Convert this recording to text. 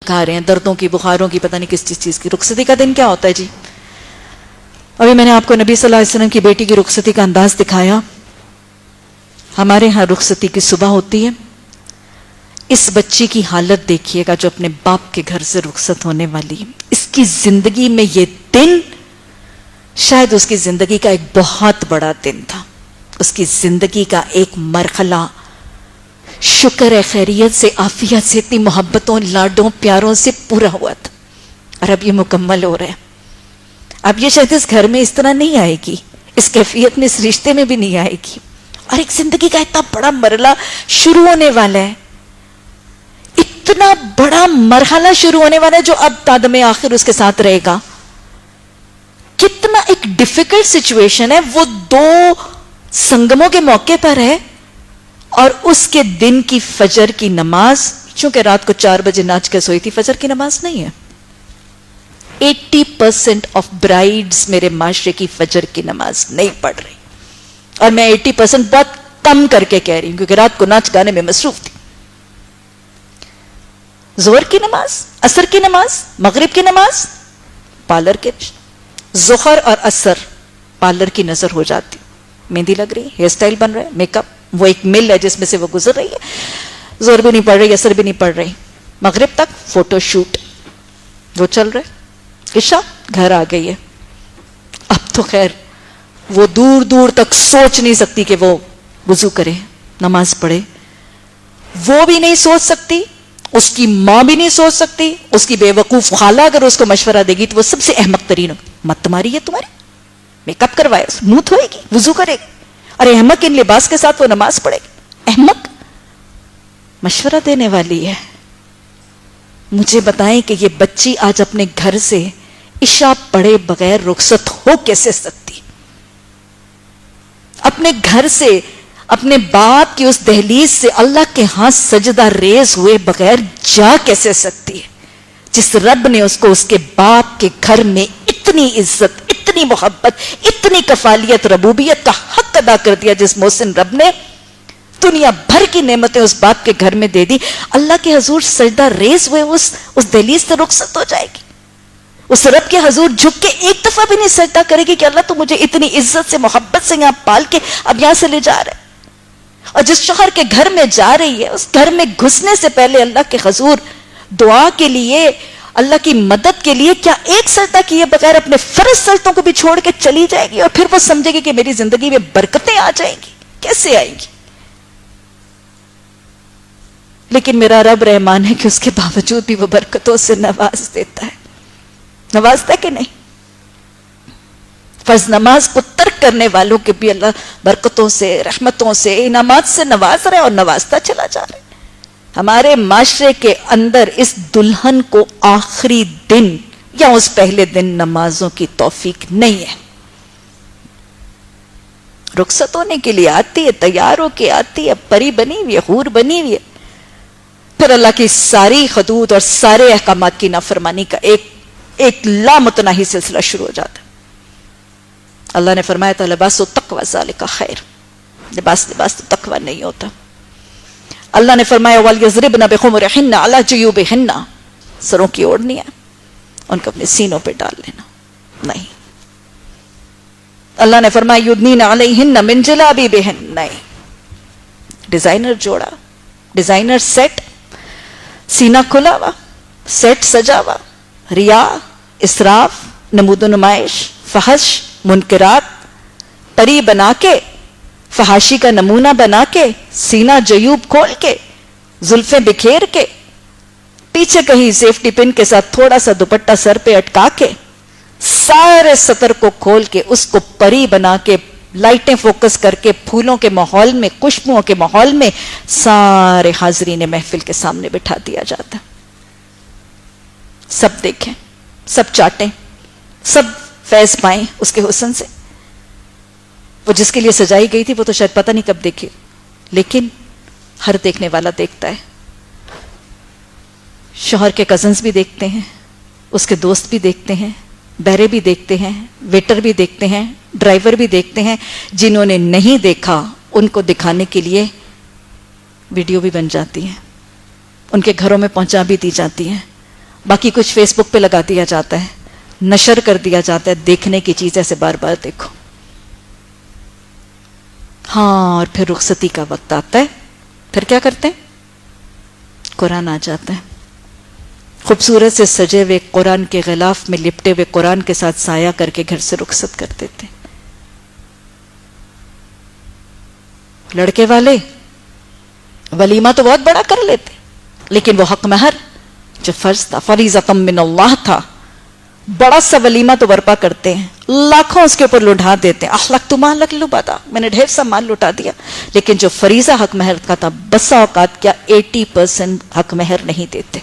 کھا رہے ہیں، دردوں کی، بخاروں کی، پتہ نہیں کس چیز کی. رخصتی کا دن کیا ہوتا ہے جی؟ ابھی میں نے آپ کو نبی صلی اللہ علیہ وسلم کی بیٹی کی رخصتی کا انداز دکھایا. ہمارے ہاں رخصتی کی صبح ہوتی ہے. اس بچی کی حالت دیکھیے گا جو اپنے باپ کے گھر سے رخصت ہونے والی ہے. اس کی زندگی میں یہ دن شاید اس کی زندگی کا ایک بہت بڑا دن تھا. اس کی زندگی کا ایک مرحلہ شکر ہے خیریت سے، عافیت سے، اتنی محبتوں، لاڈوں، پیاروں سے پورا ہوا تھا، اور اب یہ مکمل ہو رہا ہے. اب یہ شاید اس گھر میں اس طرح نہیں آئے گی، اس کیفیت میں، اس رشتے میں بھی نہیں آئے گی. اور ایک زندگی کا اتنا بڑا مرحلہ شروع ہونے والا ہے، اتنا بڑا مرحلہ شروع ہونے والا ہے جو اب تادم آخر اس کے ساتھ رہے گا. کتنا ایک ڈیفیکلٹ سچویشن ہے. وہ دو سنگموں کے موقع پر ہے، اور اس کے دن کی فجر کی نماز، چونکہ رات کو 4 بجے ناچ کے سوئی تھی، فجر کی نماز نہیں ہے. 80% آف برائیڈز میرے معاشرے کی فجر کی نماز نہیں پڑھ رہی، اور میں 80% بہت کم کر کے کہہ رہی ہوں کیونکہ رات کو ناچ گانے میں مصروف تھی. ظہر کی نماز، عصر کی نماز، مغرب کی نماز، پارلر کے، ظہر اور عصر پارلر کی نظر ہو جاتی. مہندی لگ رہی ہے، ہیئر سٹائل بن رہا ہے، میک اپ، وہ ایک مل ہے جس میں سے وہ گزر رہی ہے. ظہر بھی نہیں پڑھ رہی، عصر بھی نہیں پڑھ رہی، مغرب تک فوٹو شوٹ وہ چل رہے. عشاء گھر آ گئی ہے. اب تو خیر وہ دور دور تک سوچ نہیں سکتی کہ وہ وضو کرے، نماز پڑھے. وہ بھی نہیں سوچ سکتی، اس کی ماں بھی نہیں سوچ سکتی. اس کی بے وقوف خالہ اگر اس کو مشورہ دے گی تو وہ سب سے احمق ترین ہوگی. مت تمہاری ہے تمہاری، میک اپ کروائے، منہ دھوئے گی، وضو کرے گی، اور احمق ان لباس کے ساتھ وہ نماز پڑھے گی. احمق مشورہ دینے والی ہے. مجھے بتائیں کہ یہ بچی آج اپنے گھر سے عشاء پڑھے بغیر رخصت ہو کیسے سکتی؟ اپنے گھر سے، اپنے باپ کی اس دہلیز سے اللہ کے ہاں سجدہ ریز ہوئے بغیر جا کیسے سکتی ہے؟ جس رب نے اس کو اس کے باپ کے گھر میں اتنی عزت، اتنی محبت، اتنی کفالیت، ربوبیت کا حق ادا کر دیا، جس محسن رب نے دنیا بھر کی نعمتیں اس باپ کے گھر میں دے دی، اللہ کے حضور سجدہ ریز ہوئے اس دہلیز سے رخصت ہو جائے گی. اس رب کے حضور جھک کے ایک دفعہ بھی نہیں سجدہ کرے گی کہ اللہ تو مجھے اتنی عزت سے، محبت سے یہاں پال کے اب یہاں سے لے جا رہا ہے. اور جس شوہر کے گھر میں جا رہی ہے، اس گھر میں گھسنے سے پہلے اللہ کے حضور دعا کے لیے، اللہ کی مدد کے لیے کیا ایک سجدہ کیے بغیر اپنے فرض سجدوں کو بھی چھوڑ کے چلی جائے گی، اور پھر وہ سمجھے گی کہ میری زندگی میں برکتیں آ جائیں گی؟ کیسے آئیں گی؟ لیکن میرا رب رحمان ہے کہ اس کے باوجود بھی وہ برکتوں سے نواز دیتا ہے. نوازتا ہے کہ نہیں؟ فرض نماز کو ترک کرنے والوں کے بھی اللہ برکتوں سے، رحمتوں سے، انعامات سے نواز رہا ہے، اور نوازتا چلا جا رہا ہے. ہمارے معاشرے کے اندر اس دلہن کو آخری دن یا اس پہلے دن نمازوں کی توفیق نہیں ہے. رخصت ہونے کے لیے آتی ہے، تیار ہو کے آتی ہے، پری بنی ہوئی ہے، حور بنی ہوئی ہے، پھر اللہ کی ساری حدود اور سارے احکامات کی نافرمانی کا ایک لامتناہی سلسلہ شروع ہو جاتا ہے. اللہ نے فرمایا تھا لباس التقوی ذالک خیر، لباس تو تقوی نہیں ہوتا. اللہ نے فرمایا وَلْيَضْرِبْنَ بِخُمُرِهِنَّ عَلَى جُيُوبِهِنَّ، سروں کی اوڑھنی ہے ان کو اپنے سینوں پہ ڈال لینا نہیں. اللہ نے فرمایا يُدْنِينَ عَلَيْهِنَّ مِنْ جَلَابِيبِهِنَّ، نہیں. ڈیزائنر جوڑا، ڈیزائنر سیٹ، سینہ کھلا ہوا، سیٹ سجا ہوا، ریا، اسراف، نمود و نمائش، فحش، منکرات، پری بنا کے، فحاشی کا نمونہ بنا کے، سینہ جیوب کھول کے، زلفیں بکھیر کے، پیچھے کہیں سیفٹی پن کے ساتھ تھوڑا سا دوپٹہ سر پہ اٹکا کے، سارے سطر کو کھول کے، اس کو پری بنا کے، لائٹیں فوکس کر کے، پھولوں کے ماحول میں، خوشبوؤں کے ماحول میں سارے حاضرین محفل کے سامنے بٹھا دیا جاتا. سب دیکھیں، سب چاٹیں، سب فیض پائیں اس کے حسن سے. وہ جس کے لیے سجائی گئی تھی وہ تو شاید پتہ نہیں کب دیکھے، لیکن ہر دیکھنے والا دیکھتا ہے. شوہر کے کزنز بھی دیکھتے ہیں، اس کے دوست بھی دیکھتے ہیں، بہرے بھی دیکھتے ہیں، ویٹر بھی دیکھتے ہیں، ڈرائیور بھی دیکھتے ہیں. جنہوں نے نہیں دیکھا ان کو دکھانے کے لیے ویڈیو بھی بن جاتی ہیں، ان کے گھروں میں پہنچا بھی دی جاتی ہیں. باقی کچھ فیس بک پہ لگا دیا جاتا ہے، نشر کر دیا جاتا ہے، دیکھنے کی چیز ایسے بار بار دیکھو. ہاں، اور پھر رخصتی کا وقت آتا ہے، پھر کیا کرتے ہیں؟ قرآن آ جاتا ہے. خوبصورت سے سجے ہوئے قرآن کے غلاف میں لپٹے ہوئے قرآن کے ساتھ سایہ کر کے گھر سے رخصت کر دیتے. لڑکے والے ولیمہ تو بہت بڑا کر لیتے، لیکن وہ حق مہر جو فرض تھا، فریضۃ من اللہ تھا، بڑا سا ولیمہ تو برپا کرتے ہیں، لاکھوں اس کے اوپر لٹا دیتے ہیں. اخلقت ما لک لبدا، میں نے ڈھیر سا مال لٹا دیا. لیکن جو فریضہ حق مہر کا تھا، بسا اوقات کیا 80% حق مہر نہیں دیتے.